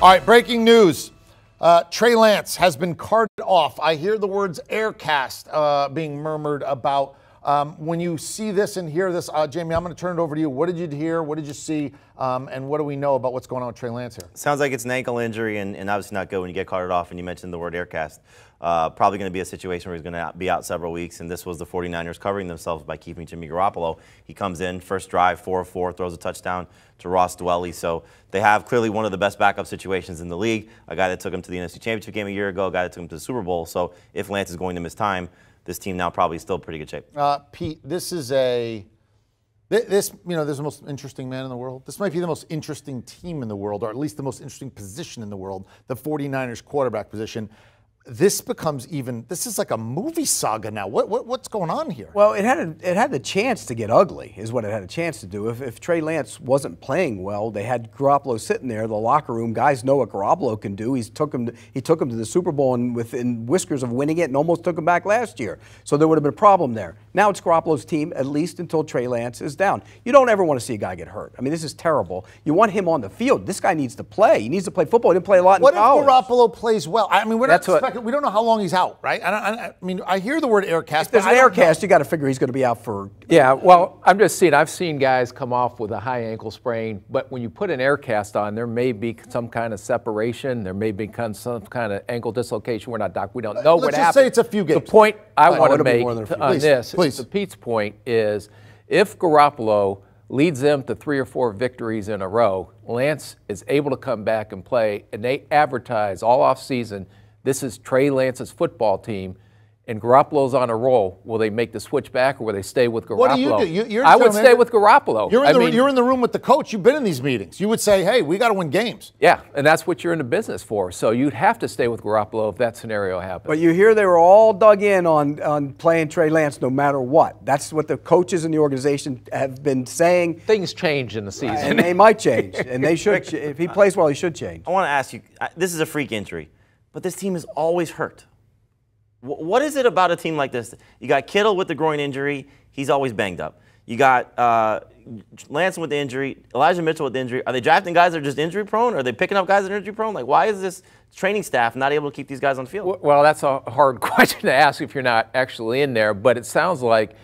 All right, breaking news. Trey Lance has been carted off. I hear the words aircast being murmured about. When you see this and hear this, Jamie, I'm going to turn it over to you. What did you hear? What did you see? And what do we know about what's going on with Trey Lance here? Sounds like it's an ankle injury and obviously not good when you get carted off, and you mentioned the word aircast. Probably going to be a situation where he's going to be out several weeks, and this was the 49ers covering themselves by keeping Jimmy Garoppolo. He comes in, first drive, 4 of 4, throws a touchdown to Ross Dwelley. So they have clearly one of the best backup situations in the league, a guy that took him to the NFC Championship game a year ago, a guy that took him to the Super Bowl. So if Lance is going to miss time, this team now probably still in pretty good shape. Pete, this is there's the most interesting man in the world. This might be the most interesting team in the world, or at least the most interesting position in the world, the 49ers quarterback position. This is like a movie saga now. What's going on here? Well, it had the chance to get ugly, is what it had a chance to do. If Trey Lance wasn't playing well, they had Garoppolo sitting there, the locker room. Guys know what Garoppolo can do. He took him to the Super Bowl and within whiskers of winning it, and almost took him back last year. So there would have been a problem there. Now it's Garoppolo's team, at least until Trey Lance is down. You don't ever want to see a guy get hurt. I mean, this is terrible. You want him on the field. This guy needs to play. He needs to play football. He didn't play a lot in college. What if Garoppolo plays well? I mean, we don't know how long he's out, right? I mean, I hear the word aircast. If there's an aircast, you got to figure he's going to be out for. Yeah, well, I've seen guys come off with a high ankle sprain, but when you put an aircast on, there may be some kind of separation. There may be some kind of ankle dislocation. We're not doc. We don't know what happened. Let's just say it's a few games. The point I want to make on this, please. to Pete's point, is if Garoppolo leads them to 3 or 4 victories in a row, Lance is able to come back and play, and they advertise all off season, this is Trey Lance's football team, and Garoppolo's on a roll. Will they make the switch back, or will they stay with Garoppolo? What do you do? I would stay with Garoppolo. You're in the room with the coach. You've been in these meetings. You would say, hey, we got to win games. Yeah, and that's what you're in the business for. So you'd have to stay with Garoppolo if that scenario happens. But you hear they were all dug in on playing Trey Lance no matter what. That's what the coaches in the organization have been saying. Things change in the season. And they might change. And they should. If he plays well, he should change. I want to ask you, this is a freak injury, but this team is always hurt. What is it about a team like this? You got Kittle with the groin injury. He's always banged up. You got Lance with the injury, Elijah Mitchell with the injury. Are they drafting guys that are just injury prone? Or are they picking up guys that are injury prone? Like, why is this training staff not able to keep these guys on the field? Well, that's a hard question to ask if you're not actually in there. But it sounds like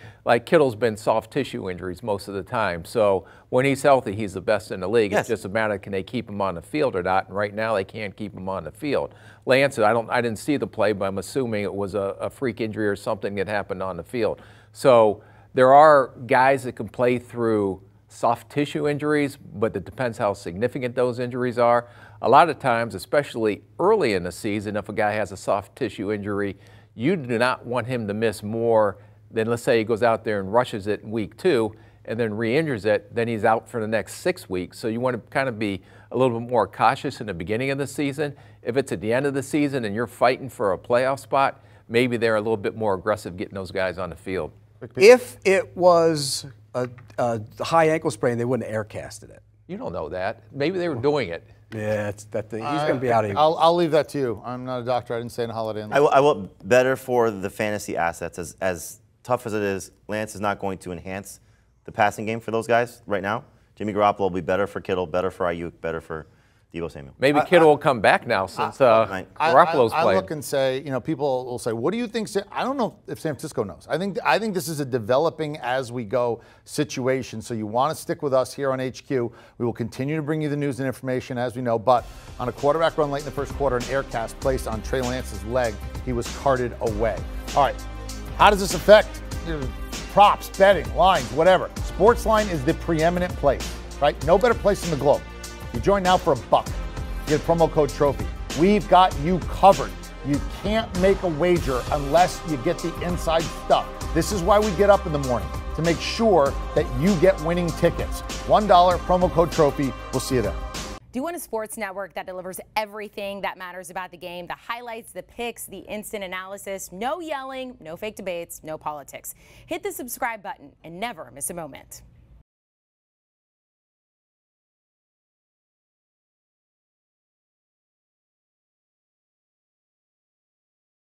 Kittle's been soft tissue injuries most of the time. So when he's healthy, he's the best in the league. Yes. It's just a matter of can they keep him on the field or not. And right now they can't keep him on the field. Lance, I didn't see the play, but I'm assuming it was a freak injury or something that happened on the field. So there are guys that can play through soft tissue injuries, but it depends how significant those injuries are. A lot of times, especially early in the season, if a guy has a soft tissue injury, you do not want him to miss more than, let's say he goes out there and rushes it in week 2 and then re-injures it, then he's out for the next 6 weeks. So you want to kind of be a little bit more cautious in the beginning of the season. If it's at the end of the season and you're fighting for a playoff spot, maybe they're a little bit more aggressive getting those guys on the field. If it was a high ankle sprain, they wouldn't have aircasted it. You don't know that. Maybe they were doing it. Yeah, it's that thing. He's going to be out of here. I'll leave that to you. I'm not a doctor. I didn't stay in a Holiday Inn. I will better for the fantasy assets. As tough as it is, Lance is not going to enhance the passing game for those guys right now. Jimmy Garoppolo will be better for Kittle, better for Ayuk, better for Deebo Samuel. Maybe Kittle will come back now since Garoppolo's playing. I look and say, people will say, what do you think? I don't know if San Francisco knows. I think this is a developing as we go situation. So you want to stick with us here on HQ. We will continue to bring you the news and information as we know. But on a quarterback run late in the first quarter, an aircast placed on Trey Lance's leg. He was carted away. All right. How does this affect props, betting, lines, whatever? Sportsline is the preeminent place, right? No better place in the globe. You join now for $1. You get promo code TROPHY. We've got you covered. You can't make a wager unless you get the inside stuff. This is why we get up in the morning, to make sure that you get winning tickets. $1, promo code TROPHY. We'll see you there. Do you want a sports network that delivers everything that matters about the game? The highlights, the picks, the instant analysis, no yelling, no fake debates, no politics. Hit the subscribe button and never miss a moment.